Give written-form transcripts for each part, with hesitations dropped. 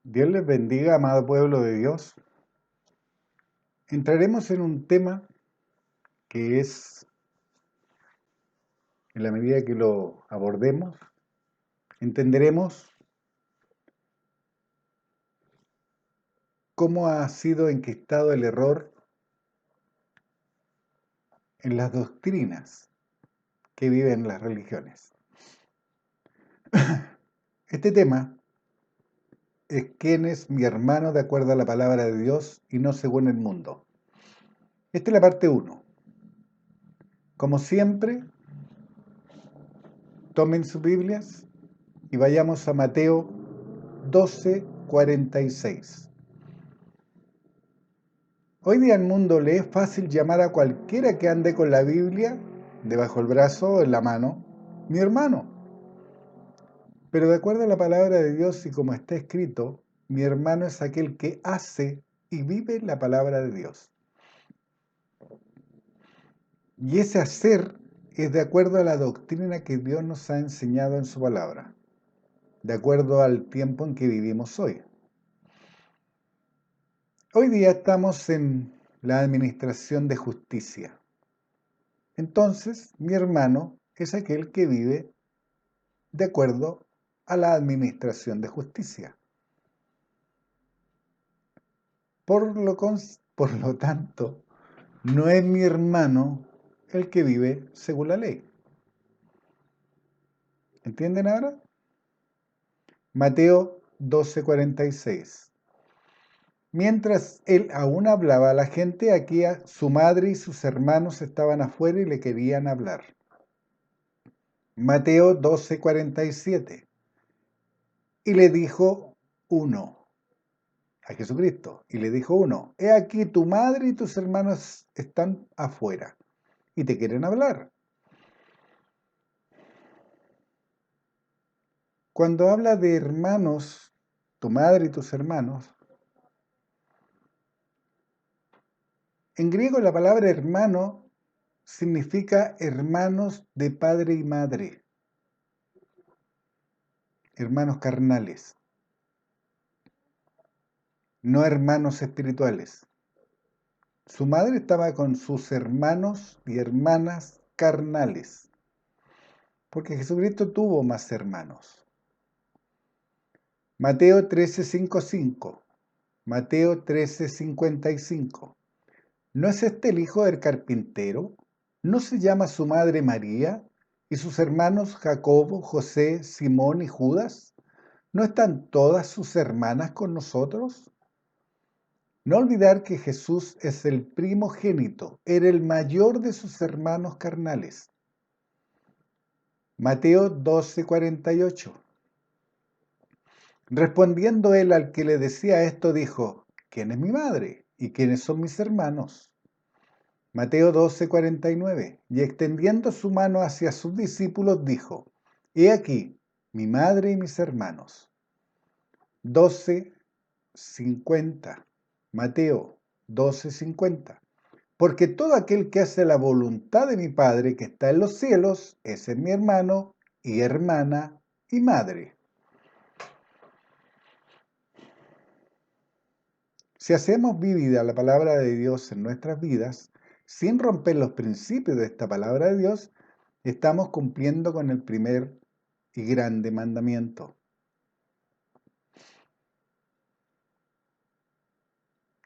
Dios les bendiga, amado pueblo de Dios. Entraremos en un tema que es, en la medida que lo abordemos, entenderemos cómo ha sido enquistado el error en las doctrinas que viven las religiones. Este tema es quién es mi hermano de acuerdo a la palabra de Dios y no según el mundo. Esta es la parte 1. Como siempre, tomen sus Biblias y vayamos a Mateo 12:46. Hoy día el mundo le es fácil llamar a cualquiera que ande con la Biblia debajo del brazo o en la mano, mi hermano. Pero de acuerdo a la palabra de Dios y como está escrito, mi hermano es aquel que hace y vive la palabra de Dios. Y ese hacer es de acuerdo a la doctrina que Dios nos ha enseñado en su palabra, de acuerdo al tiempo en que vivimos hoy. Hoy día estamos en la administración de justicia. Entonces, mi hermano es aquel que vive de acuerdo a la administración de justicia. Por lo tanto, no es mi hermano el que vive según la ley. ¿Entienden ahora? Mateo 12:46. Mientras él aún hablaba a la gente, aquí su madre y sus hermanos estaban afuera y le querían hablar. Mateo 12:47. Y le dijo uno a Jesucristo, y le dijo uno: he aquí tu madre y tus hermanos están afuera y te quieren hablar. Cuando habla de hermanos, tu madre y tus hermanos, en griego la palabra hermano significa hermanos de padre y madre, hermanos carnales, no hermanos espirituales. Su madre estaba con sus hermanos y hermanas carnales, porque Jesucristo tuvo más hermanos. Mateo 13:55, Mateo 13:55. ¿No es este el hijo del carpintero? ¿No se llama su madre María y sus hermanos Jacobo, José, Simón y Judas? ¿No están todas sus hermanas con nosotros? No olvidar que Jesús es el primogénito, era el mayor de sus hermanos carnales. Mateo 12:48. Respondiendo él al que le decía esto, dijo: ¿quién es mi madre y quiénes son mis hermanos? Mateo 12:49. Y extendiendo su mano hacia sus discípulos, dijo: he aquí mi madre y mis hermanos. 12:50. Mateo 12:50. Porque todo aquel que hace la voluntad de mi Padre que está en los cielos, ese es mi hermano y hermana y madre. Si hacemos vívida la palabra de Dios en nuestras vidas, sin romper los principios de esta palabra de Dios, estamos cumpliendo con el primer y grande mandamiento.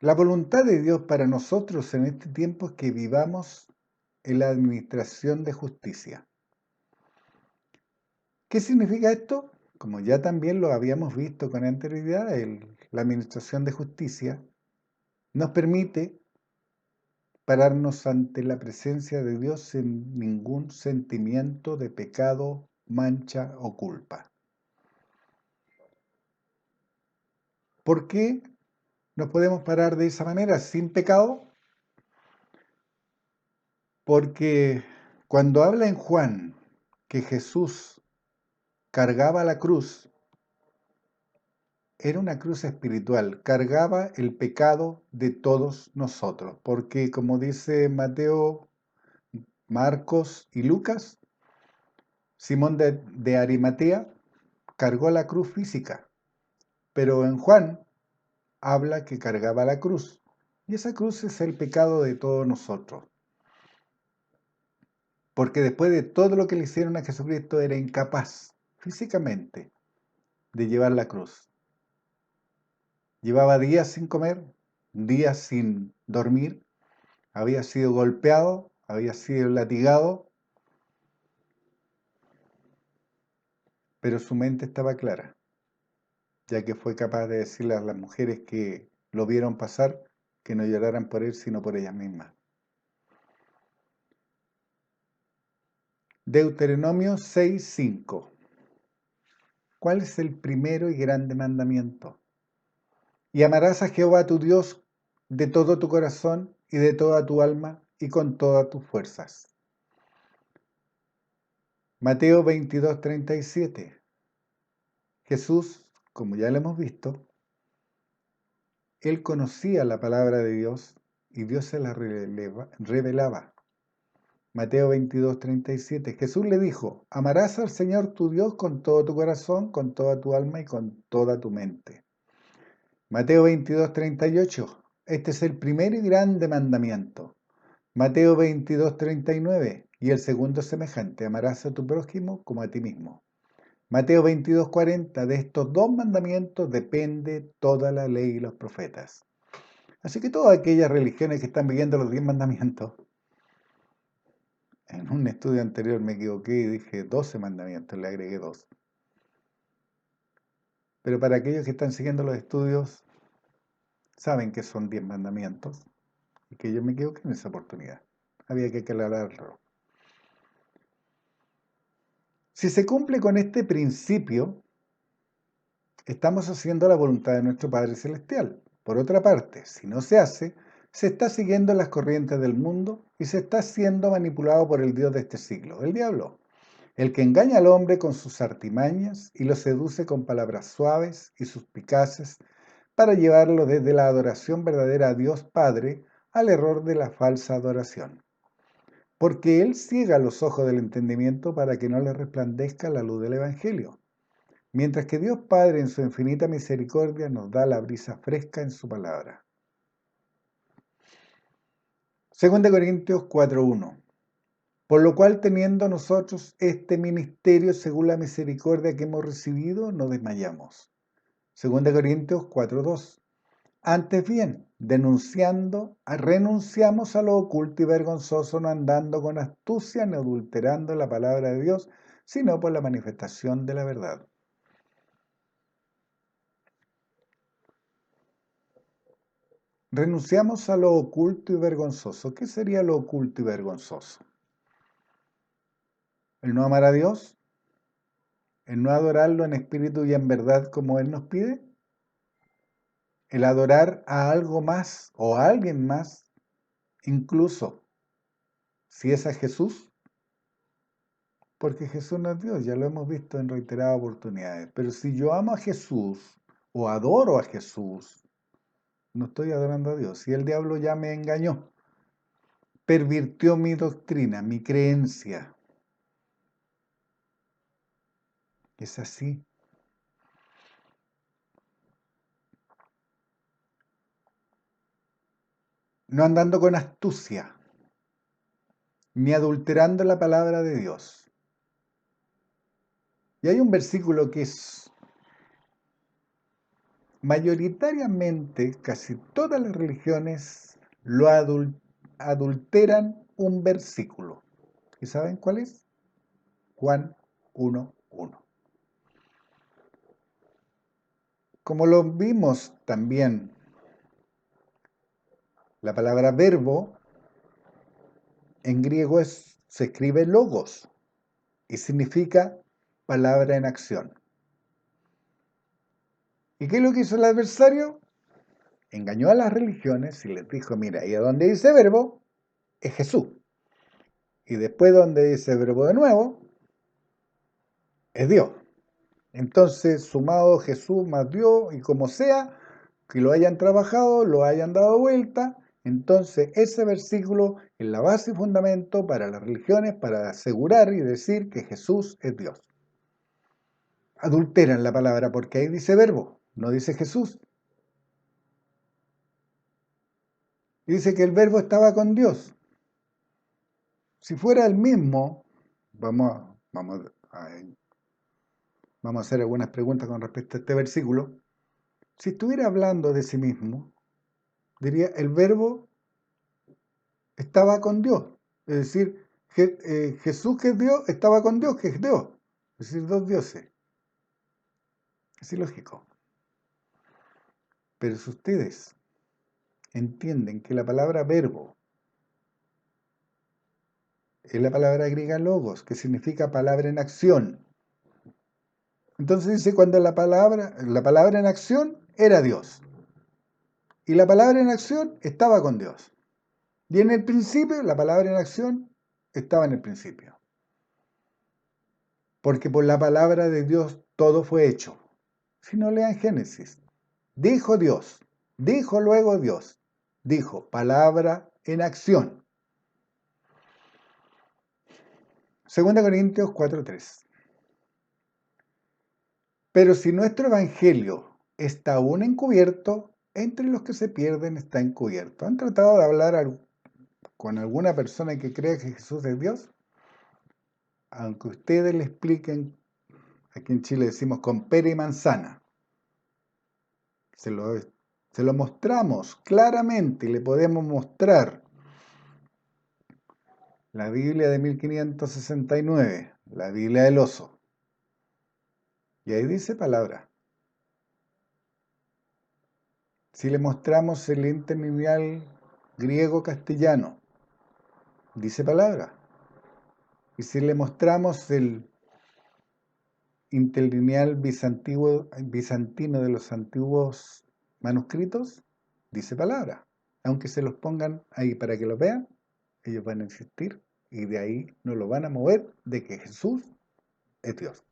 La voluntad de Dios para nosotros en este tiempo es que vivamos en la administración de justicia. ¿Qué significa esto? Como ya también lo habíamos visto con anterioridad, la administración de justicia nos permite pararnos ante la presencia de Dios sin ningún sentimiento de pecado, mancha o culpa. ¿Por qué nos podemos parar de esa manera, sin pecado? Porque cuando habla en Juan que Jesús cargaba la cruz, era una cruz espiritual, cargaba el pecado de todos nosotros, porque como dice Mateo, Marcos y Lucas, Simón de Arimatea cargó la cruz física, Pero en Juan habla que cargaba la cruz. Y esa cruz es el pecado de todos nosotros. Porque después de todo lo que le hicieron a Jesucristo, era incapaz físicamente de llevar la cruz. Llevaba días sin comer, días sin dormir, había sido golpeado, había sido latigado, pero su mente estaba clara, ya que fue capaz de decirle a las mujeres que lo vieron pasar que no lloraran por él, sino por ellas mismas. Deuteronomio 6:5. ¿Cuál es el primero y grande mandamiento? Y amarás a Jehová tu Dios de todo tu corazón y de toda tu alma y con todas tus fuerzas. Mateo 22:37. Jesús, como ya lo hemos visto, él conocía la palabra de Dios y Dios se la revelaba. Mateo 22:37. Jesús le dijo, amarás al Señor tu Dios con todo tu corazón, con toda tu alma y con toda tu mente. Mateo 22:38. Este es el primer y grande mandamiento. Mateo 22:39. Y el segundo es semejante, amarás a tu prójimo como a ti mismo. Mateo 22:40. De estos dos mandamientos depende toda la ley y los profetas. Así que todas aquellas religiones que están viviendo los 10 mandamientos, en un estudio anterior me equivoqué y dije 12 mandamientos, le agregué 2. Pero para aquellos que están siguiendo los estudios, saben que son 10 mandamientos y que yo me equivoqué en esa oportunidad. Había que aclararlo. Si se cumple con este principio, estamos haciendo la voluntad de nuestro Padre Celestial. Por otra parte, si no se hace, se está siguiendo las corrientes del mundo y se está siendo manipulado por el Dios de este siglo, el diablo, el que engaña al hombre con sus artimañas y lo seduce con palabras suaves y suspicaces para llevarlo desde la adoración verdadera a Dios Padre al error de la falsa adoración. Porque Él ciega los ojos del entendimiento para que no le resplandezca la luz del Evangelio, mientras que Dios Padre en su infinita misericordia nos da la brisa fresca en su palabra. 2 Corintios 4:1. Por lo cual, teniendo nosotros este ministerio según la misericordia que hemos recibido, no desmayamos. 2 Corintios 4:2. Antes bien, renunciamos a lo oculto y vergonzoso, no andando con astucia ni adulterando la palabra de Dios, sino por la manifestación de la verdad. Renunciamos a lo oculto y vergonzoso. ¿Qué sería lo oculto y vergonzoso? ¿El no amar a Dios? ¿El no adorarlo en espíritu y en verdad como Él nos pide? ¿El adorar a algo más o a alguien más, incluso si es a Jesús? Porque Jesús no es Dios, ya lo hemos visto en reiteradas oportunidades. Pero si yo amo a Jesús o adoro a Jesús, no estoy adorando a Dios. Si el diablo ya me engañó, pervirtió mi doctrina, mi creencia. Es así. No andando con astucia, ni adulterando la palabra de Dios. Y hay un versículo que es mayoritariamente, casi todas las religiones lo adulteran un versículo. ¿Y saben cuál es? Juan 1:1. Como lo vimos también, la palabra verbo en griego se escribe logos y significa palabra en acción. ¿Y qué es lo que hizo el adversario? Engañó a las religiones y les dijo, mira, y a donde dice verbo, es Jesús. Y después donde dice verbo de nuevo, es Dios. Entonces, sumado Jesús más Dios, y como sea, que lo hayan trabajado, lo hayan dado vuelta, entonces ese versículo es la base y fundamento para las religiones, para asegurar y decir que Jesús es Dios. Adulteran la palabra porque ahí dice verbo. no dice Jesús. Dice que el verbo estaba con Dios. Si fuera el mismo, vamos a hacer algunas preguntas con respecto a este versículo. Si estuviera hablando de sí mismo, diría el verbo estaba con Dios. Es decir, Jesús que es Dios estaba con Dios que es Dios. Es decir, dos dioses. Es ilógico. Pero si ustedes entienden que la palabra verbo es la palabra griega logos, que significa palabra en acción. Entonces dice cuando la palabra en acción era Dios. Y la palabra en acción estaba con Dios. Y en el principio, la palabra en acción estaba en el principio. Porque por la palabra de Dios todo fue hecho. Si no lean Génesis. Dijo Dios, dijo luego Dios, dijo palabra en acción. 2 Corintios 4:3. Pero si nuestro evangelio está aún encubierto, entre los que se pierden está encubierto. ¿Han tratado de hablar con alguna persona que crea que Jesús es Dios? Aunque ustedes le expliquen, aquí en Chile decimos con pera y manzana. Se lo mostramos claramente y le podemos mostrar la Biblia de 1569, la Biblia del oso. Y ahí dice palabra. Si le mostramos el interlineal griego-castellano, dice palabra. Y si le mostramos el interlineal bizantino de los antiguos manuscritos, dice palabra. Aunque se los pongan ahí para que lo vean, ellos van a insistir y de ahí no lo van a mover de que Jesús es Dios.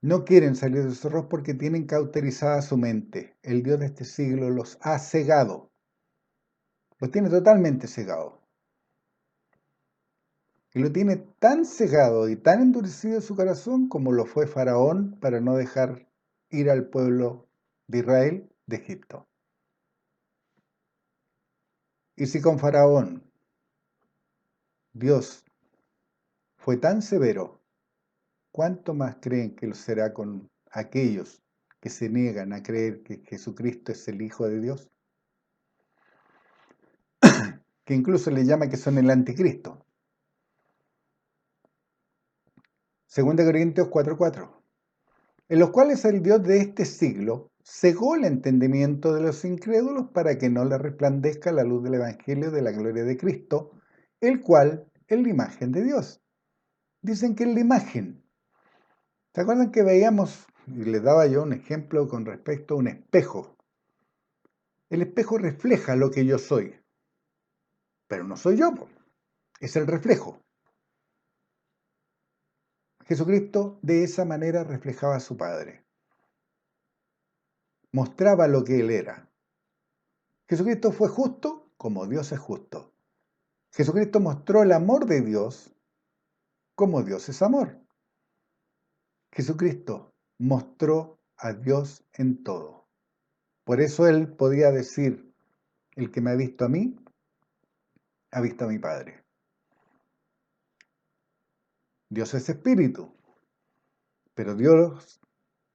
No quieren salir de su error porque tienen cauterizada su mente. El Dios de este siglo los ha cegado. Los tiene totalmente cegados. Y lo tiene tan cegado y tan endurecido su corazón como lo fue Faraón para no dejar ir al pueblo de Israel de Egipto. Y si con Faraón Dios fue tan severo, ¿cuánto más creen que lo será con aquellos que se niegan a creer que Jesucristo es el Hijo de Dios? Que incluso le llama que son el anticristo. 2 Corintios 4:4. En los cuales el Dios de este siglo cegó el entendimiento de los incrédulos para que no les resplandezca la luz del Evangelio de la gloria de Cristo, el cual es la imagen de Dios. Dicen que es la imagen. ¿Se acuerdan que veíamos, y les daba yo un ejemplo con respecto a un espejo? El espejo refleja lo que yo soy, pero no soy yo, es el reflejo. Jesucristo de esa manera reflejaba a su Padre. Mostraba lo que Él era. Jesucristo fue justo como Dios es justo. Jesucristo mostró el amor de Dios como Dios es amor. Jesucristo mostró a Dios en todo. Por eso Él podía decir, el que me ha visto a mí, ha visto a mi Padre. Dios es espíritu, pero Dios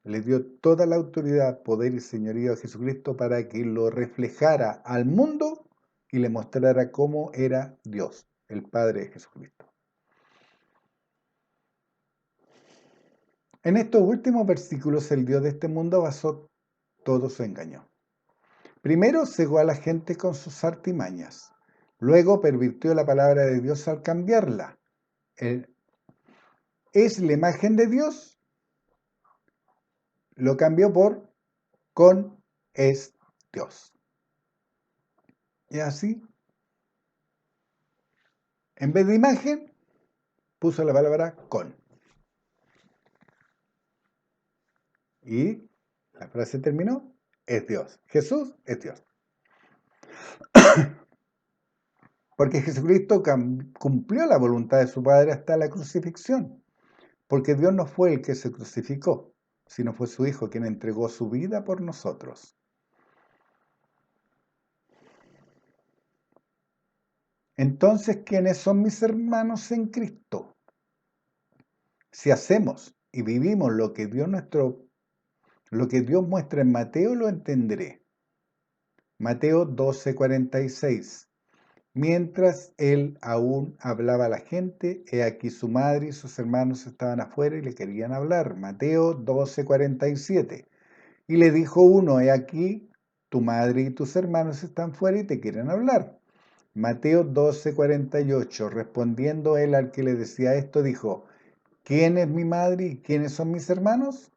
le dio toda la autoridad, poder y señorío a Jesucristo para que lo reflejara al mundo y le mostrara cómo era Dios, el Padre de Jesucristo. En estos últimos versículos, el Dios de este mundo basó todo su engaño. Primero cegó a la gente con sus artimañas. Luego pervirtió la palabra de Dios al cambiarla. Es la imagen de Dios. Lo cambió por con es Dios. Y así, en vez de imagen, puso la palabra con. Y la frase terminó, es Dios. Jesús es Dios. Porque Jesucristo cumplió la voluntad de su Padre hasta la crucifixión. Porque Dios no fue el que se crucificó, sino fue su Hijo quien entregó su vida por nosotros. Entonces, ¿quiénes son mis hermanos en Cristo? Si hacemos y vivimos lo que Dios muestra en Mateo, lo entenderé. Mateo 12:46. Mientras él aún hablaba a la gente, he aquí su madre y sus hermanos estaban afuera y le querían hablar. Mateo 12:47. Y le dijo uno, he aquí tu madre y tus hermanos están fuera y te quieren hablar. Mateo 12:48. Respondiendo él al que le decía esto, dijo, ¿quién es mi madre y quiénes son mis hermanos?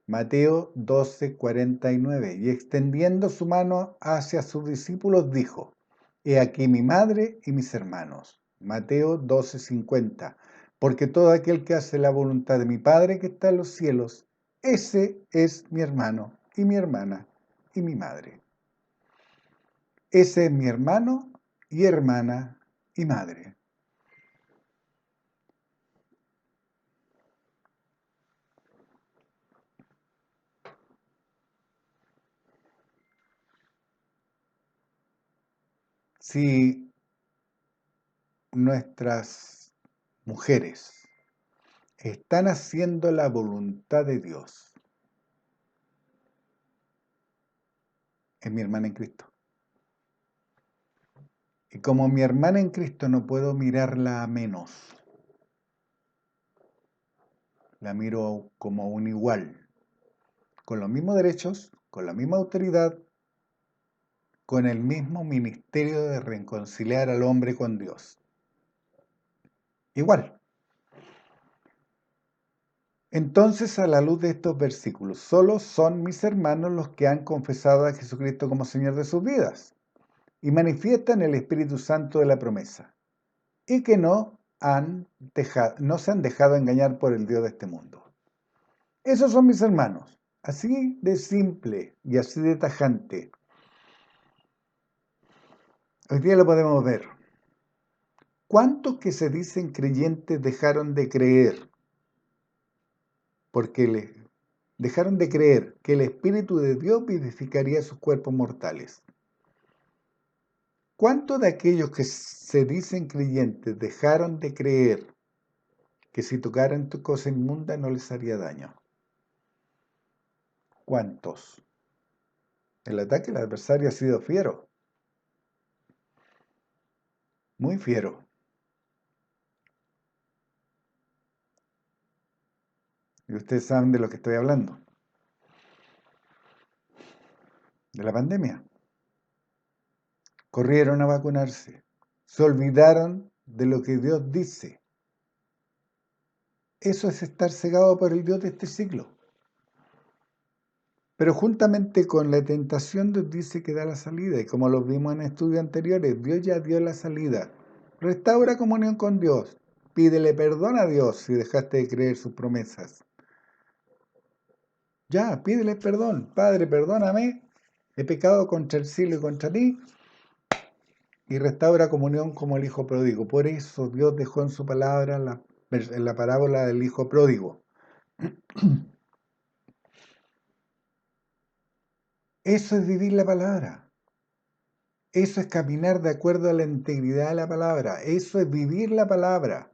Mateo 12:49. Y extendiendo su mano hacia sus discípulos, dijo, he aquí mi madre y mis hermanos. Mateo 12:50. Porque todo aquel que hace la voluntad de mi Padre que está en los cielos, ese es mi hermano y mi hermana y mi madre. Ese es mi hermano y hermana y madre. Si nuestras mujeres están haciendo la voluntad de Dios, es mi hermana en Cristo. Y como mi hermana en Cristo no puedo mirarla a menos, la miro como un igual, con los mismos derechos, con la misma autoridad, con el mismo ministerio de reconciliar al hombre con Dios. Igual. Entonces, a la luz de estos versículos, solo son mis hermanos los que han confesado a Jesucristo como Señor de sus vidas y manifiestan el Espíritu Santo de la promesa, y que no se han dejado engañar por el Dios de este mundo. Esos son mis hermanos, así de simple y así de tajante. Hoy día lo podemos ver. ¿Cuántos que se dicen creyentes dejaron de creer? Porque dejaron de creer que el Espíritu de Dios vivificaría sus cuerpos mortales. ¿Cuántos de aquellos que se dicen creyentes dejaron de creer que si tocaran tu cosa inmunda no les haría daño? ¿Cuántos? El ataque del adversario ha sido fiero, muy fiero. Y ustedes saben de lo que estoy hablando, de la pandemia. Corrieron a vacunarse, se olvidaron de lo que Dios dice. Eso es estar cegado por el Dios de este siglo. Pero juntamente con la tentación, Dios dice que da la salida. Y como lo vimos en estudios anteriores, Dios ya dio la salida. Restaura comunión con Dios. Pídele perdón a Dios si dejaste de creer sus promesas. Ya, pídele perdón. Padre, perdóname. He pecado contra el cielo y contra ti. Y restaura comunión como el hijo pródigo. Por eso Dios dejó en su palabra en la parábola del hijo pródigo. Eso es vivir la palabra. Eso es caminar de acuerdo a la integridad de la palabra. Eso es vivir la palabra.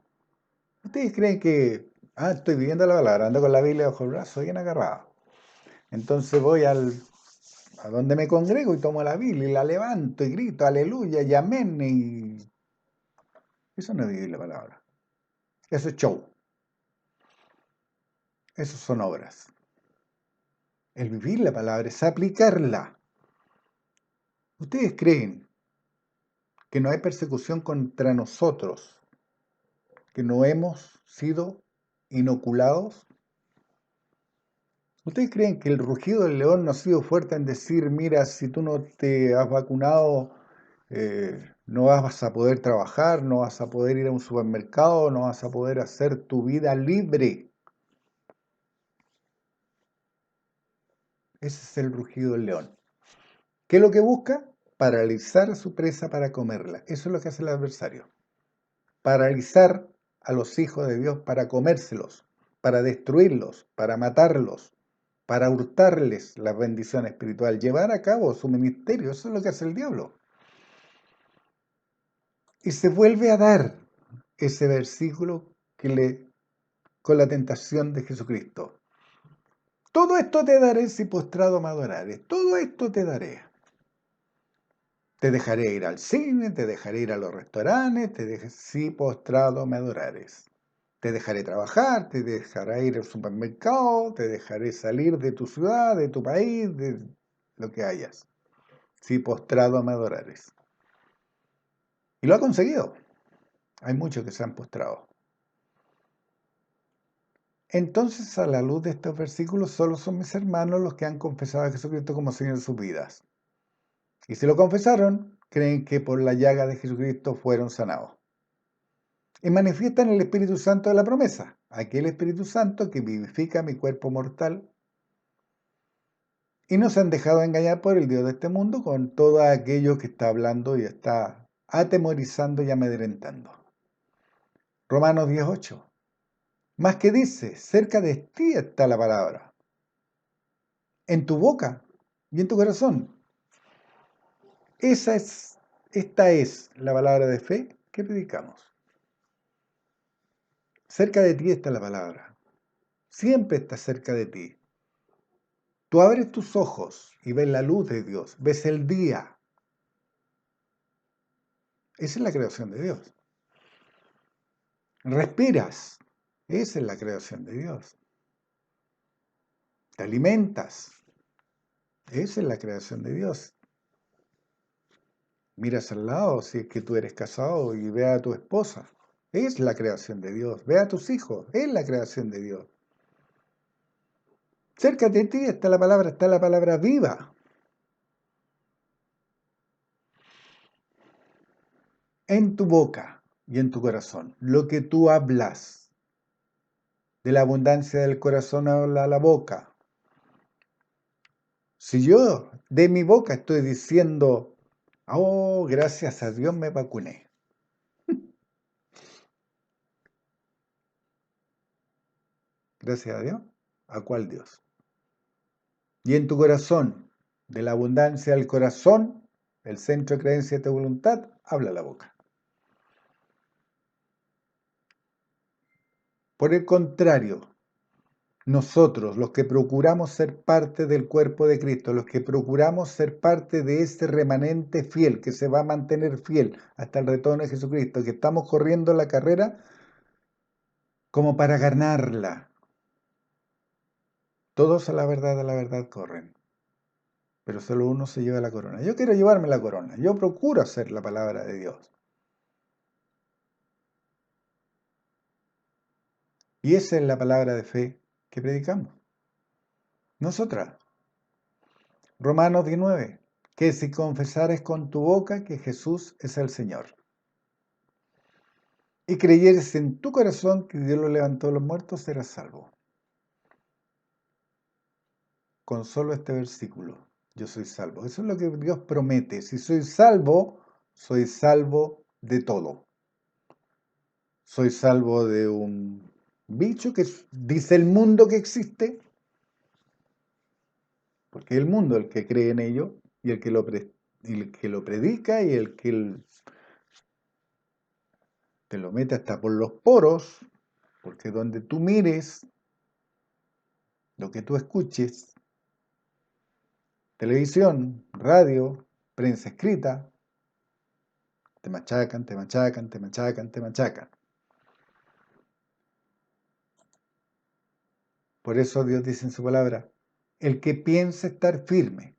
¿Ustedes creen que, estoy viviendo la palabra, ando con la Biblia bajo el brazo bien agarrado? Entonces voy a donde me congrego y tomo la Biblia y la levanto y grito aleluya y amén. Y eso no es vivir la palabra. Eso es show. Eso son obras. El vivir la palabra es aplicarla. ¿Ustedes creen que no hay persecución contra nosotros, que no hemos sido inoculados? ¿Ustedes creen que el rugido del león no ha sido fuerte en decir, mira, si tú no te has vacunado, no vas a poder trabajar, no vas a poder ir a un supermercado, no vas a poder hacer tu vida libre? Ese es el rugido del león. ¿Qué es lo que busca? Paralizar a su presa para comerla. Eso es lo que hace el adversario. Paralizar a los hijos de Dios para comérselos, para destruirlos, para matarlos. para hurtarles la bendición espiritual, llevar a cabo su ministerio. Eso es lo que hace el diablo. Y se vuelve a dar ese versículo con la tentación de Jesucristo. Todo esto te daré si postrado me adorares. Todo esto te daré. Te dejaré ir al cine, te dejaré ir a los restaurantes, si postrado me adorares. Te dejaré trabajar, te dejaré ir al supermercado, te dejaré salir de tu ciudad, de tu país, de lo que hayas. Si postrado me adorares. Y lo ha conseguido. Hay muchos que se han postrado. Entonces, a la luz de estos versículos, solo son mis hermanos los que han confesado a Jesucristo como Señor de sus vidas. Y si lo confesaron, creen que por la llaga de Jesucristo fueron sanados. Y manifiestan el Espíritu Santo de la promesa, aquel Espíritu Santo que vivifica mi cuerpo mortal, y no se han dejado engañar por el Dios de este mundo con todo aquello que está hablando y está atemorizando y amedrentando. Romanos 18. Más que dice, cerca de ti está la palabra, en tu boca y en tu corazón. Esta es la palabra de fe que predicamos. Cerca de ti está la palabra. Siempre está cerca de ti. Tú abres tus ojos y ves la luz de Dios, ves el día. Esa es la creación de Dios. Respiras. Esa es la creación de Dios. Te alimentas. Esa es la creación de Dios. Miras al lado si es que tú eres casado y ve a tu esposa. Es la creación de Dios. Ve a tus hijos. Es la creación de Dios. Cerca de ti está la palabra viva. En tu boca y en tu corazón. Lo que tú hablas. De la abundancia del corazón habla la boca. Si yo de mi boca estoy diciendo, oh, gracias a Dios me vacuné. Gracias a Dios. ¿A cuál Dios? Y en tu corazón, de la abundancia del corazón, el centro de creencia de tu voluntad, habla la boca. Por el contrario, nosotros, los que procuramos ser parte del cuerpo de Cristo, los que procuramos ser parte de ese remanente fiel, que se va a mantener fiel hasta el retorno de Jesucristo, que estamos corriendo la carrera como para ganarla. Todos a la verdad corren, pero solo uno se lleva la corona. Yo quiero llevarme la corona, yo procuro hacer la palabra de Dios. Y esa es la palabra de fe que predicamos. Nosotras. Romanos 19, que si confesares con tu boca que Jesús es el Señor, y creyeres en tu corazón que Dios lo levantó de los muertos, serás salvo. Con solo este versículo, yo soy salvo. Eso es lo que Dios promete. Si soy salvo de todo. Soy salvo de un bicho que dice el mundo que existe, porque es el mundo el que cree en ello, y el que lo predica, y el que te lo mete hasta por los poros, porque donde tú mires, lo que tú escuches, televisión, radio, prensa escrita, te machacan, te machacan, te machacan, te machacan. Por eso Dios dice en su palabra, el que piense estar firme,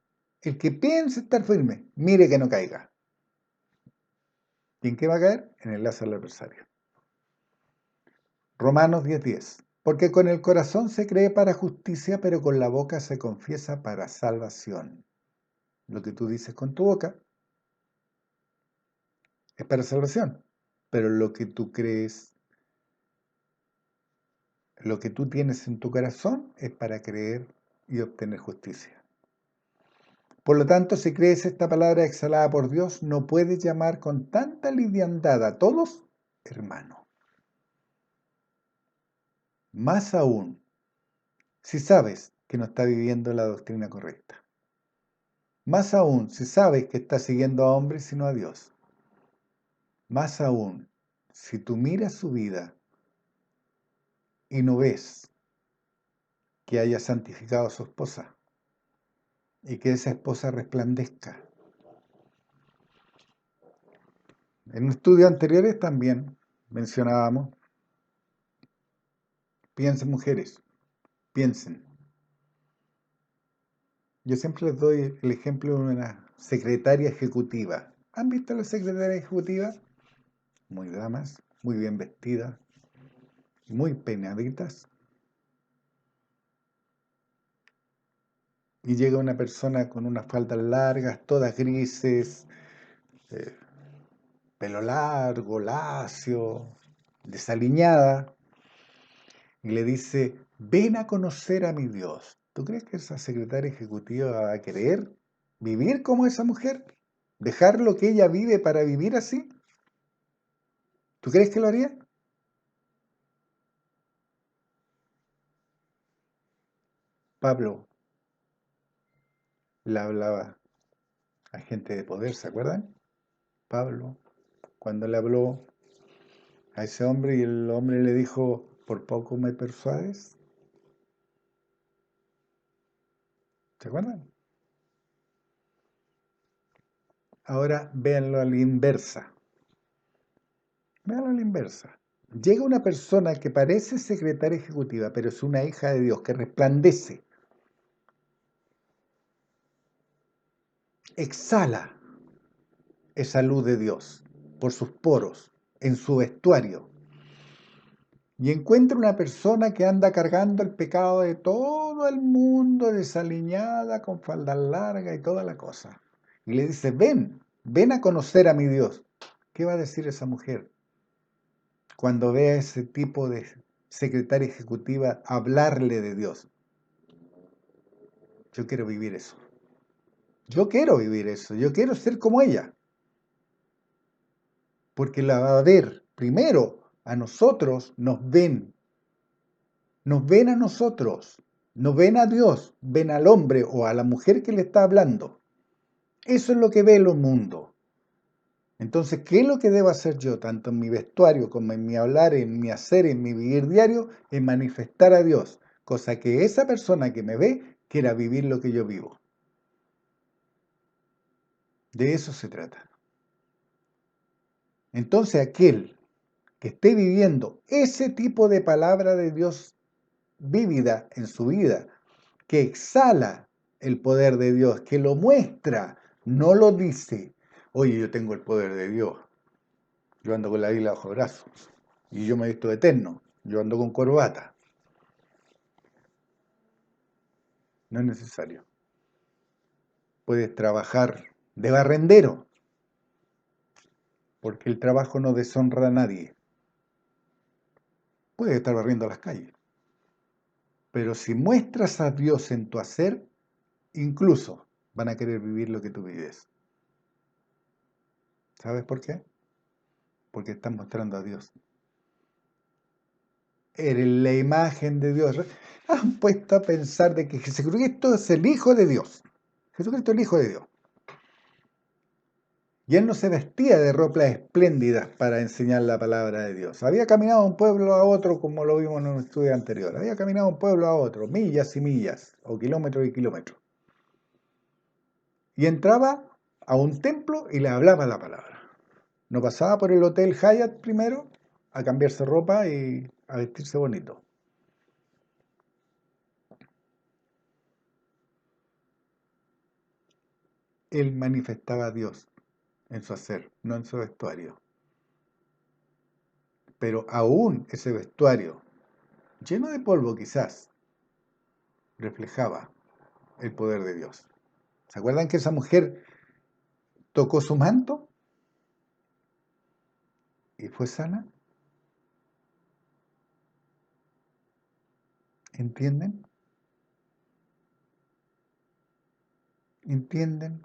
mire que no caiga. ¿Y en qué va a caer? En el lazo del adversario. Romanos 10:10. Porque con el corazón se cree para justicia, pero con la boca se confiesa para salvación. Lo que tú dices con tu boca es para salvación, pero lo que tú crees, lo que tú tienes en tu corazón es para creer y obtener justicia. Por lo tanto, si crees esta palabra exhalada por Dios, no puedes llamar con tanta liviandad a todos hermano. Más aún, si sabes que no está viviendo la doctrina correcta. Más aún, si sabes que está siguiendo a hombres y no a Dios. Más aún, si tú miras su vida y no ves que haya santificado a su esposa y que esa esposa resplandezca. En estudios anteriores también mencionábamos, piensen mujeres, piensen. Yo siempre les doy el ejemplo de una secretaria ejecutiva. ¿Han visto a la secretaria ejecutiva? Muy damas, muy bien vestidas, muy peinaditas. Y llega una persona con unas faldas largas, todas grises, eh, pelo largo, lacio, desaliñada, y le dice, ven a conocer a mi Dios. ¿Tú crees que esa secretaria ejecutiva va a querer vivir como esa mujer? ¿Dejar lo que ella vive para vivir así? ¿Tú crees que lo haría? Pablo le hablaba a gente de poder, ¿se acuerdan? Pablo, cuando le habló a ese hombre y el hombre le dijo, ¿por poco me persuades? ¿Se acuerdan? Ahora véanlo a la inversa. Véanlo a la inversa. Llega una persona que parece secretaria ejecutiva, pero es una hija de Dios que resplandece, exhala esa luz de Dios por sus poros, en su vestuario. Y encuentra una persona que anda cargando el pecado de todo el mundo, desaliñada, con faldas largas y toda la cosa. Y le dice, ven a conocer a mi Dios. ¿Qué va a decir esa mujer cuando vea a ese tipo de secretaria ejecutiva hablarle de Dios? Yo quiero vivir eso. Yo quiero vivir eso. Yo quiero ser como ella. Porque la va a ver primero a nosotros, nos ven a nosotros, no ven a Dios, ven al hombre o a la mujer que le está hablando. Eso es lo que ve el mundo. Entonces, ¿qué es lo que debo hacer yo, tanto en mi vestuario como en mi hablar, en mi hacer, en mi vivir diario? En manifestar a Dios, cosa que esa persona que me ve quiera vivir lo que yo vivo. De eso se trata. Entonces, aquel que esté viviendo ese tipo de palabra de Dios vívida en su vida, que exhala el poder de Dios, que lo muestra, no lo dice. Oye, yo tengo el poder de Dios, yo ando con la Biblia bajo el brazo, y yo me he visto eterno, yo ando con corbata. No es necesario. Puedes trabajar de barrendero, porque el trabajo no deshonra a nadie. Puedes estar barriendo las calles, pero si muestras a Dios en tu hacer, incluso van a querer vivir lo que tú vives. ¿Sabes por qué? Porque estás mostrando a Dios. Eres la imagen de Dios. Han puesto a pensar de que Jesucristo es el Hijo de Dios. Jesucristo es el Hijo de Dios. Y él no se vestía de ropas espléndidas para enseñar la palabra de Dios. Había caminado de un pueblo a otro, como lo vimos en un estudio anterior. Había caminado de un pueblo a otro, millas y millas, o kilómetros y kilómetros. Y entraba a un templo y le hablaba la palabra. No pasaba por el hotel Hyatt primero a cambiarse ropa y a vestirse bonito. Él manifestaba a Dios en su hacer, no en su vestuario. Pero aún ese vestuario, lleno de polvo quizás, reflejaba el poder de Dios. ¿Se acuerdan que esa mujer tocó su manto y fue sana? ¿Entienden? ¿Entienden?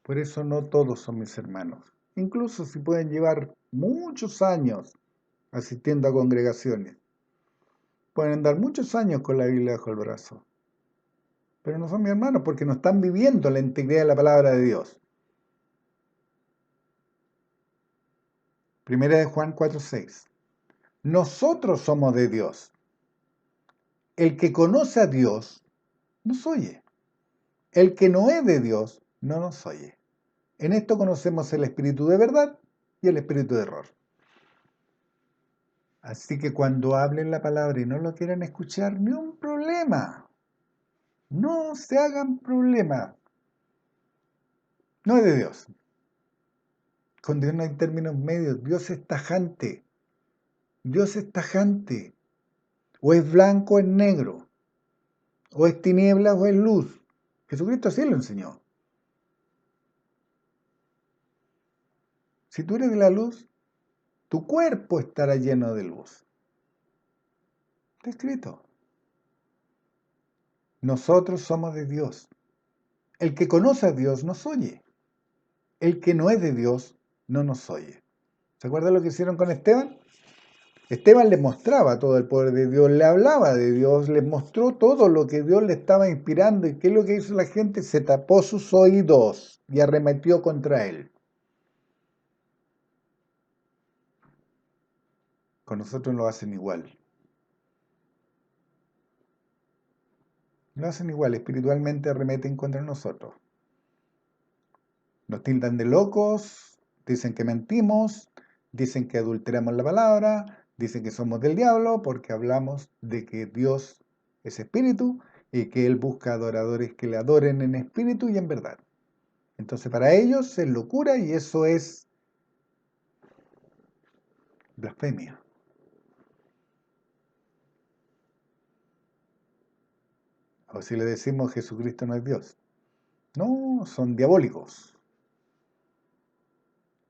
Por eso no todos son mis hermanos. Incluso si pueden llevar muchos años asistiendo a congregaciones. Pueden andar muchos años con la Biblia bajo el brazo, pero no son mis hermanos porque no están viviendo la integridad de la palabra de Dios. Primera de Juan 4:6. Nosotros somos de Dios. El que conoce a Dios nos oye. El que no es de Dios no nos oye. En esto conocemos el espíritu de verdad y el espíritu de error. Así que cuando hablen la palabra y no lo quieran escuchar, ni un problema. No se hagan problema. No es de Dios. Con Dios no hay términos medios. Dios es tajante. Dios es tajante. O es blanco o es negro. O es tinieblas o es luz. Jesucristo así lo enseñó. Si tú eres de la luz, tu cuerpo estará lleno de luz. Está escrito. Nosotros somos de Dios. El que conoce a Dios nos oye. El que no es de Dios no nos oye. ¿Se acuerdan lo que hicieron con Esteban? Esteban les mostraba todo el poder de Dios, le hablaba de Dios, les mostró todo lo que Dios le estaba inspirando. ¿Y qué es lo que hizo la gente? Se tapó sus oídos y arremetió contra él. Con nosotros lo hacen igual. Lo hacen igual, espiritualmente arremeten contra nosotros. Nos tildan de locos, dicen que mentimos, dicen que adulteramos la palabra, dicen que somos del diablo porque hablamos de que Dios es espíritu y que Él busca adoradores que le adoren en espíritu y en verdad. Entonces para ellos es locura y eso es blasfemia. O si le decimos Jesucristo no es Dios. No, son diabólicos.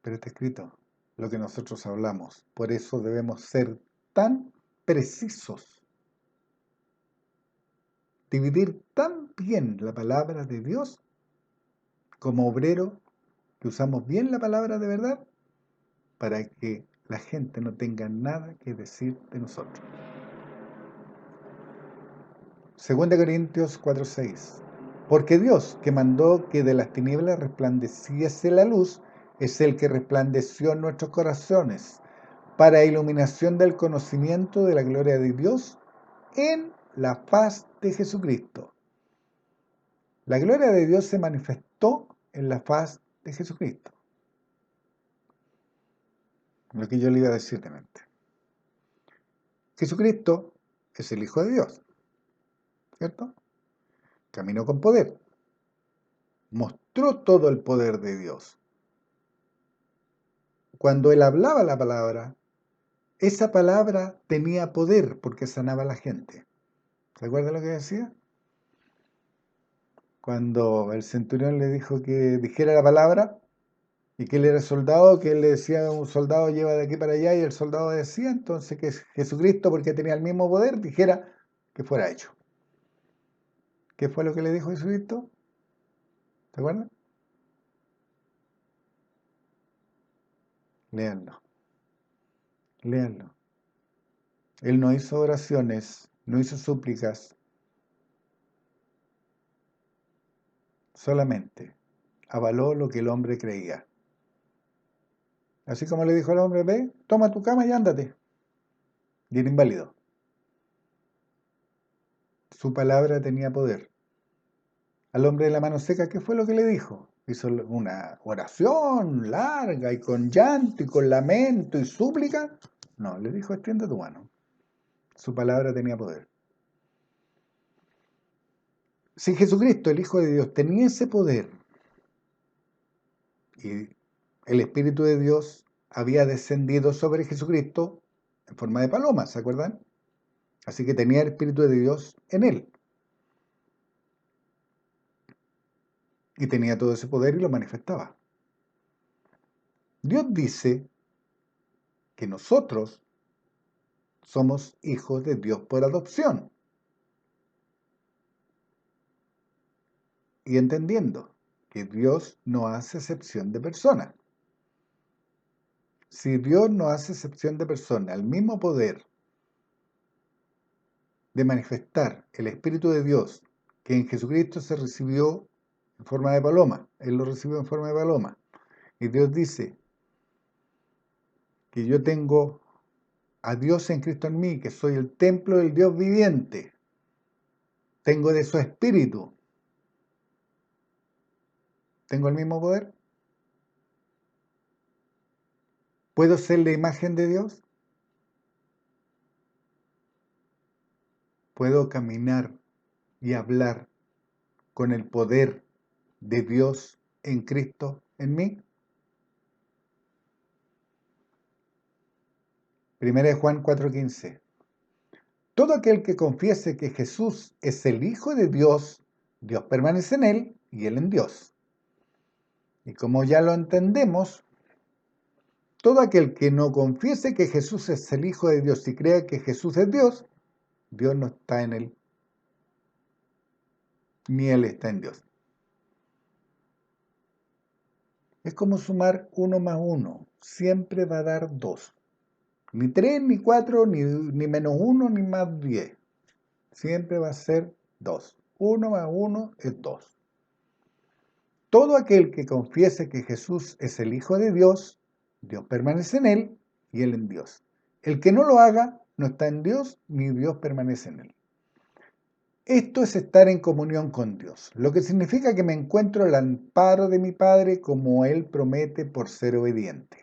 Pero está escrito lo que nosotros hablamos. Por eso debemos ser tan precisos, dividir tan bien la palabra de Dios como obrero que usamos bien la palabra de verdad para que la gente no tenga nada que decir de nosotros. 2 Corintios 4:6. Porque Dios, que mandó que de las tinieblas resplandeciese la luz, es el que resplandeció en nuestros corazones para iluminación del conocimiento de la gloria de Dios en la faz de Jesucristo. La gloria de Dios se manifestó en la faz de Jesucristo. Lo que yo le iba a decir de mente. Jesucristo es el Hijo de Dios, ¿cierto? Caminó con poder. Mostró todo el poder de Dios. Cuando Él hablaba la palabra, esa palabra tenía poder porque sanaba a la gente. ¿Se acuerda lo que decía? Cuando el centurión le dijo que dijera la palabra y que él era soldado, que él le decía a un soldado lleva de aquí para allá y el soldado decía entonces que Jesucristo, porque tenía el mismo poder, dijera que fuera hecho. ¿Qué fue lo que le dijo Jesucristo? ¿Se acuerdan? Léanlo, léanlo. Él no hizo oraciones, no hizo súplicas, solamente avaló lo que el hombre creía. Así como le dijo al hombre, ve, toma tu cama y ándate. Y era inválido. Su palabra tenía poder. Al hombre de la mano seca, ¿qué fue lo que le dijo? Hizo una oración larga y con llanto y con lamento y súplica. No, le dijo, extiende tu mano. Su palabra tenía poder. Si Jesucristo, el Hijo de Dios, tenía ese poder y el Espíritu de Dios había descendido sobre Jesucristo en forma de paloma, ¿se acuerdan? Así que tenía el Espíritu de Dios en él. Y tenía todo ese poder y lo manifestaba. Dios dice que nosotros somos hijos de Dios por adopción. Y entendiendo que Dios no hace excepción de personas. Si Dios no hace excepción de persona, el mismo poder de manifestar el Espíritu de Dios que en Jesucristo se recibió en forma de paloma, Él lo recibió en forma de paloma, y Dios dice que yo tengo a Dios en Cristo en mí, que soy el templo del Dios viviente, tengo de su Espíritu, ¿tengo el mismo poder? ¿Puedo ser la imagen de Dios? ¿Puedo caminar y hablar con el poder de Dios en Cristo en mí? Primera de Juan 4:15. Todo aquel que confiese que Jesús es el Hijo de Dios, Dios permanece en él y él en Dios. Y como ya lo entendemos, todo aquel que no confiese que Jesús es el Hijo de Dios y crea que Jesús es Dios, Dios no está en él, ni él está en Dios. Es como sumar 1 más 1, siempre va a dar 2. Ni 3, ni 4, ni menos 1, ni más 10. Siempre va a ser 2. 1 más 1 es 2. Todo aquel que confiese que Jesús es el Hijo de Dios, Dios permanece en él y él en Dios. El que no lo haga, no está en Dios, ni Dios permanece en él. Esto es estar en comunión con Dios, lo que significa que me encuentro al amparo de mi Padre como Él promete por ser obediente.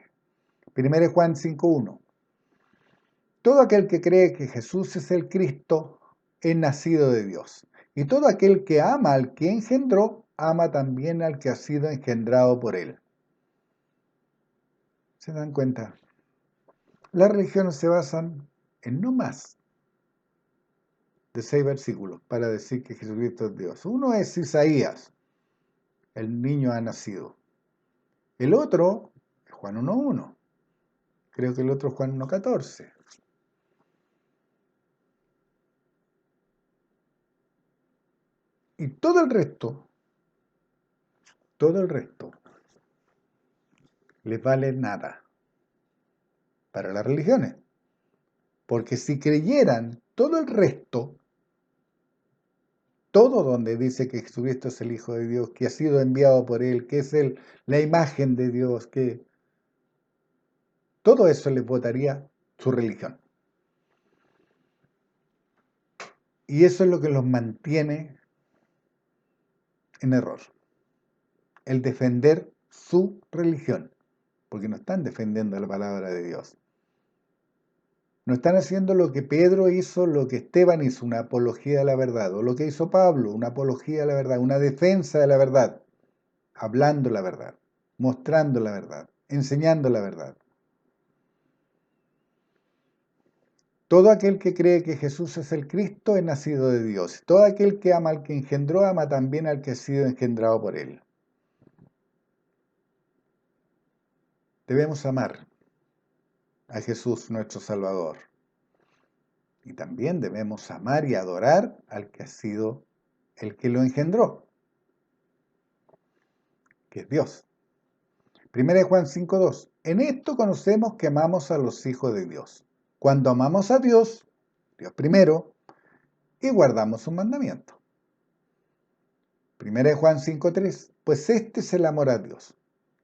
1 Juan 5:1. Todo aquel que cree que Jesús es el Cristo es nacido de Dios. Y todo aquel que ama al que engendró, ama también al que ha sido engendrado por Él. ¿Se dan cuenta? Las religiones se basan en no más de 6 versículos para decir que Jesucristo es Dios. Uno es Isaías, el niño ha nacido. El otro es Juan 1:1. Creo que el otro es Juan 1:14. Y todo el resto les vale nada para las religiones. Porque si creyeran todo el resto, todo donde dice que Jesucristo es el Hijo de Dios, que ha sido enviado por Él, que es la imagen de Dios, que todo eso les votaría su religión. Y eso es lo que los mantiene en error. El defender su religión. Porque no están defendiendo la palabra de Dios. No están haciendo lo que Pedro hizo, lo que Esteban hizo, una apología de la verdad, o lo que hizo Pablo, una apología de la verdad, una defensa de la verdad, hablando la verdad, mostrando la verdad, enseñando la verdad. Todo aquel que cree que Jesús es el Cristo es nacido de Dios. Todo aquel que ama al que engendró, ama también al que ha sido engendrado por Él. Debemos amar a Jesús nuestro Salvador. Y también debemos amar y adorar al que ha sido el que lo engendró, que es Dios. 1 Juan 5:2. En esto conocemos que amamos a los hijos de Dios. Cuando amamos a Dios, Dios primero, y guardamos sus mandamientos. 1 Juan 5:3. Pues este es el amor a Dios,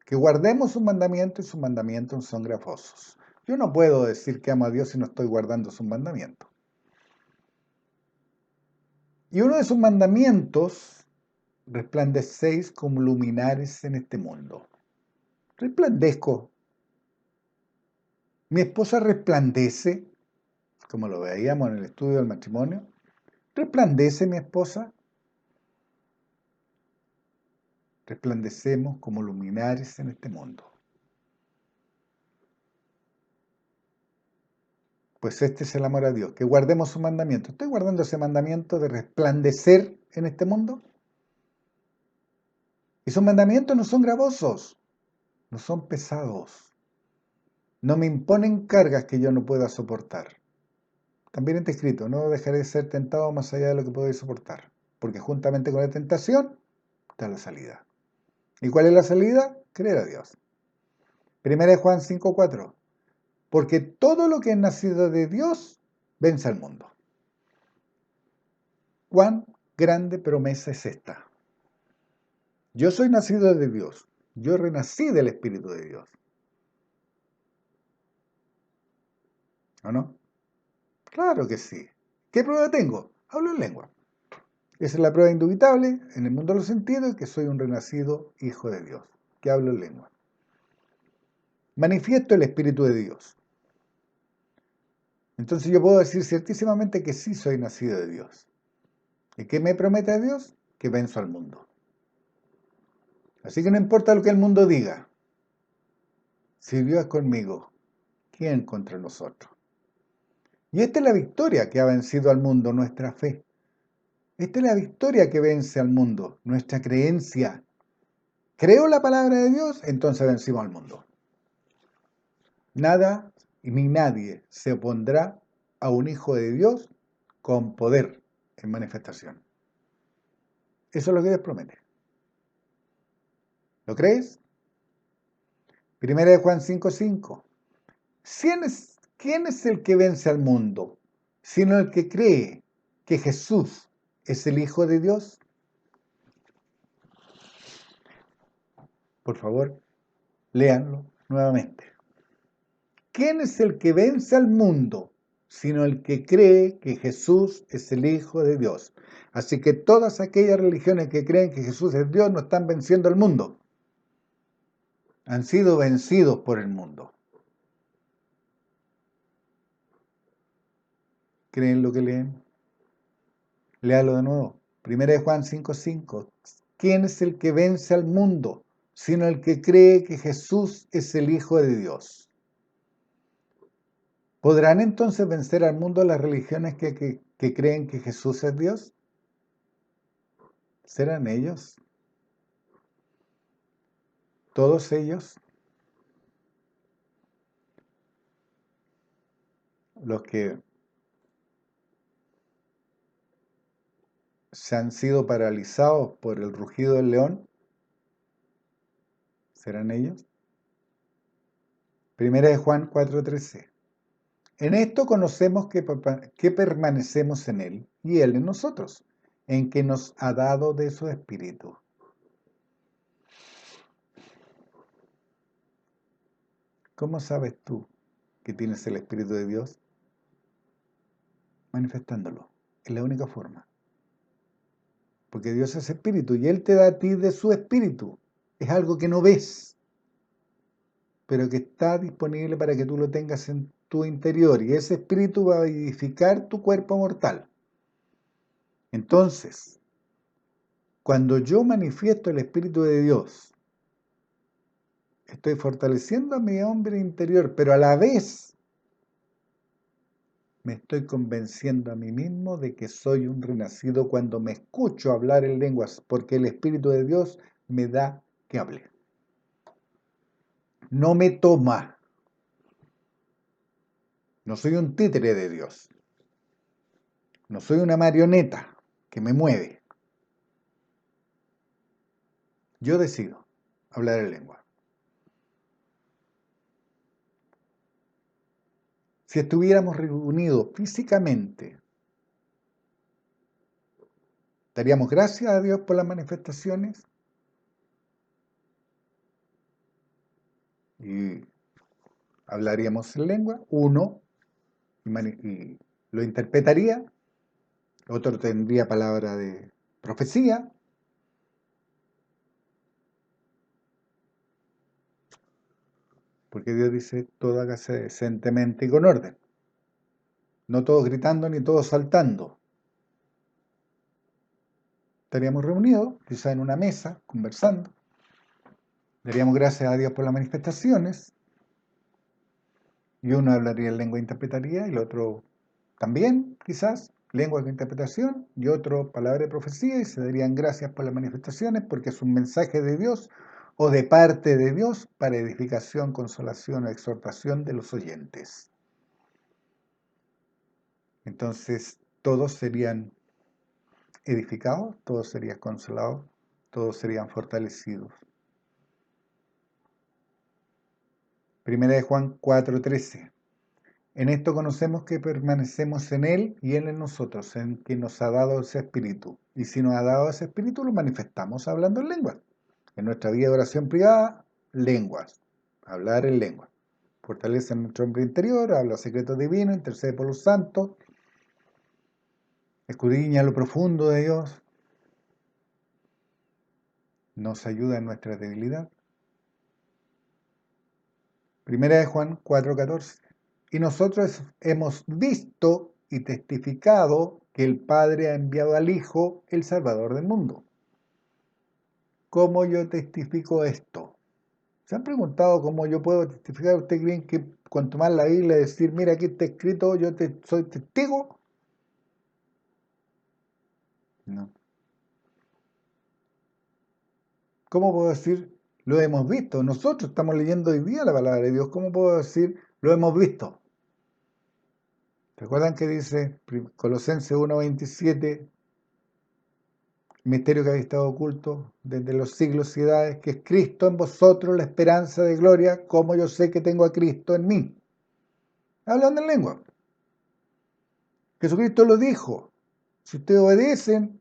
que guardemos sus mandamientos y sus mandamientos son gravosos. Yo no puedo decir que amo a Dios si no estoy guardando sus mandamientos. Y uno de sus mandamientos, resplandecéis como luminares en este mundo. Resplandezco. Mi esposa resplandece, como lo veíamos en el estudio del matrimonio. ¿Resplandece mi esposa? Resplandecemos como luminares en este mundo. Pues este es el amor a Dios, que guardemos su mandamiento. ¿Estoy guardando ese mandamiento de resplandecer en este mundo? Y sus mandamientos no son gravosos, no son pesados, no me imponen cargas que yo no pueda soportar. También está escrito, no dejaré de ser tentado más allá de lo que podéis soportar, porque juntamente con la tentación está la salida. ¿Y cuál es la salida? Creer a Dios. Primera de Juan 5:4. Porque todo lo que es nacido de Dios vence al mundo. ¿Cuán grande promesa es esta? Yo soy nacido de Dios. Yo renací del Espíritu de Dios. ¿O no? Claro que sí. ¿Qué prueba tengo? Hablo en lengua. Esa es la prueba indubitable en el mundo de los sentidos que soy un renacido hijo de Dios, que hablo en lengua. Manifiesto el Espíritu de Dios. Entonces yo puedo decir ciertísimamente que sí soy nacido de Dios. ¿Y qué me promete Dios? Que venzo al mundo. Así que no importa lo que el mundo diga. Si Dios es conmigo, ¿quién contra nosotros? Y esta es la victoria que ha vencido al mundo, nuestra fe. Esta es la victoria que vence al mundo, nuestra creencia. Creo la palabra de Dios, entonces vencimos al mundo. Nada ni nadie se opondrá a un hijo de Dios con poder en manifestación. Eso es lo que Dios promete. ¿Lo crees? Primera de Juan 5:5. ¿Quién es el que vence al mundo? Sino el que cree que Jesús es el Hijo de Dios. Por favor, léanlo nuevamente. ¿Quién es el que vence al mundo? Sino el que cree que Jesús es el Hijo de Dios. Así que todas aquellas religiones que creen que Jesús es Dios no están venciendo al mundo. Han sido vencidos por el mundo. ¿Creen lo que leen? Léalo de nuevo. Primera de Juan 5:5. ¿Quién es el que vence al mundo? Sino el que cree que Jesús es el Hijo de Dios. ¿Podrán entonces vencer al mundo las religiones que creen que Jesús es Dios? ¿Serán ellos? ¿Todos ellos? Los que se han sido paralizados por el rugido del león, ¿serán ellos? Primera de Juan 4:13. En esto conocemos que permanecemos en Él y Él en nosotros, en que nos ha dado de su Espíritu. ¿Cómo sabes tú que tienes el Espíritu de Dios? Manifestándolo. Es la única forma. Porque Dios es Espíritu y Él te da a ti de su Espíritu. Es algo que no ves, pero que está disponible para que tú lo tengas en tu interior. Y ese Espíritu va a vivificar tu cuerpo mortal. Entonces, cuando yo manifiesto el Espíritu de Dios, estoy fortaleciendo a mi hombre interior, pero a la vez me estoy convenciendo a mí mismo de que soy un renacido cuando me escucho hablar en lenguas, porque el Espíritu de Dios me da que hable. No me toma. No soy un títere de Dios. No soy una marioneta que me mueve. Yo decido hablar en lengua. Si estuviéramos reunidos físicamente, ¿daríamos gracias a Dios por las manifestaciones? Y hablaríamos en lengua, uno, y lo interpretaría, otro tendría palabra de profecía, porque Dios dice, todo hágase decentemente y con orden. No todos gritando ni todos saltando. Estaríamos reunidos, quizá en una mesa, conversando. Daríamos gracias a Dios por las manifestaciones. Y uno hablaría en lengua e interpretaría, y el otro también, quizás, lengua de interpretación, y otro palabra de profecía, y se darían gracias por las manifestaciones, porque es un mensaje de Dios o de parte de Dios para edificación, consolación o exhortación de los oyentes. Entonces, todos serían edificados, todos serían consolados, todos serían fortalecidos. Primera de Juan 4:13. En esto conocemos que permanecemos en Él y Él en nosotros, en quien nos ha dado ese Espíritu. Y si nos ha dado ese Espíritu, lo manifestamos hablando en lenguas. En nuestra vida de oración privada, lenguas. Hablar en lenguas. Fortalece nuestro hombre interior, habla secretos divinos, intercede por los santos, escudriña lo profundo de Dios, nos ayuda en nuestra debilidad. Primera de Juan 4:14. Y nosotros hemos visto y testificado que el Padre ha enviado al Hijo, el Salvador del mundo. ¿Cómo yo testifico esto? ¿Se han preguntado cómo yo puedo testificar? ¿Ustedes creen que con tomar la Biblia y decir, mira, aquí está escrito, soy testigo? No. ¿Cómo puedo decir, lo hemos visto? Nosotros estamos leyendo hoy día la palabra de Dios. ¿Cómo puedo decir, lo hemos visto? ¿Recuerdan que dice Colosenses 1:27, misterio que había estado oculto desde los siglos y edades, que es Cristo en vosotros, la esperanza de gloria, como yo sé que tengo a Cristo en mí? Hablando en lengua. Jesucristo lo dijo, si ustedes obedecen,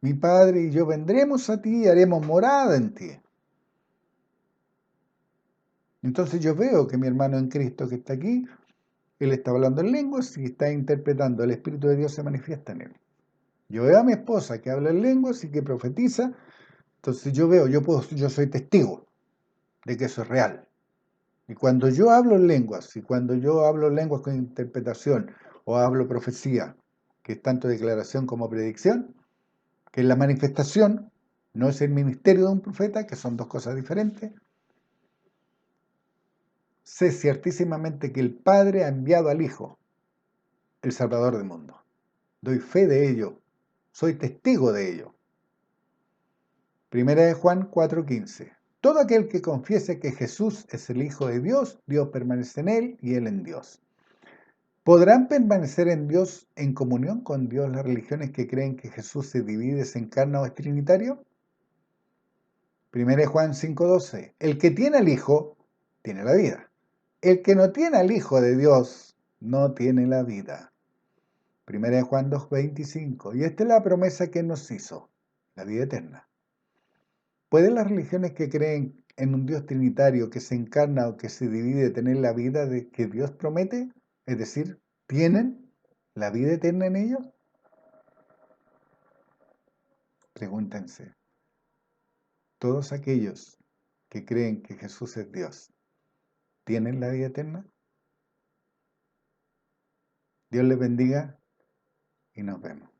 mi Padre y yo vendremos a ti y haremos morada en ti. Entonces yo veo que mi hermano en Cristo que está aquí, él está hablando en lenguas y está interpretando, el Espíritu de Dios se manifiesta en él. Yo veo a mi esposa que habla en lenguas y que profetiza, entonces yo veo, yo soy testigo de que eso es real. Y cuando yo hablo en lenguas, y cuando yo hablo en lenguas con interpretación, o hablo profecía, que es tanto declaración como predicción, que es la manifestación, no es el ministerio de un profeta, que son dos cosas diferentes, sé ciertísimamente que el Padre ha enviado al Hijo, el Salvador del mundo. Doy fe de ello, soy testigo de ello. Primera de Juan 4:15. Todo aquel que confiese que Jesús es el Hijo de Dios, Dios permanece en él y él en Dios. ¿Podrán permanecer en Dios, en comunión con Dios, las religiones que creen que Jesús se divide, se encarna o es trinitario? Primera de Juan 5:12. El que tiene al Hijo, tiene la vida. El que no tiene al Hijo de Dios, no tiene la vida. Primera de Juan 2:25. Y esta es la promesa que nos hizo, la vida eterna. ¿Pueden las religiones que creen en un Dios trinitario que se encarna o que se divide tener la vida que Dios promete? Es decir, ¿tienen la vida eterna en ellos? Pregúntense, ¿todos aquellos que creen que Jesús es Dios, tienen la vida eterna? Dios les bendiga y nos vemos.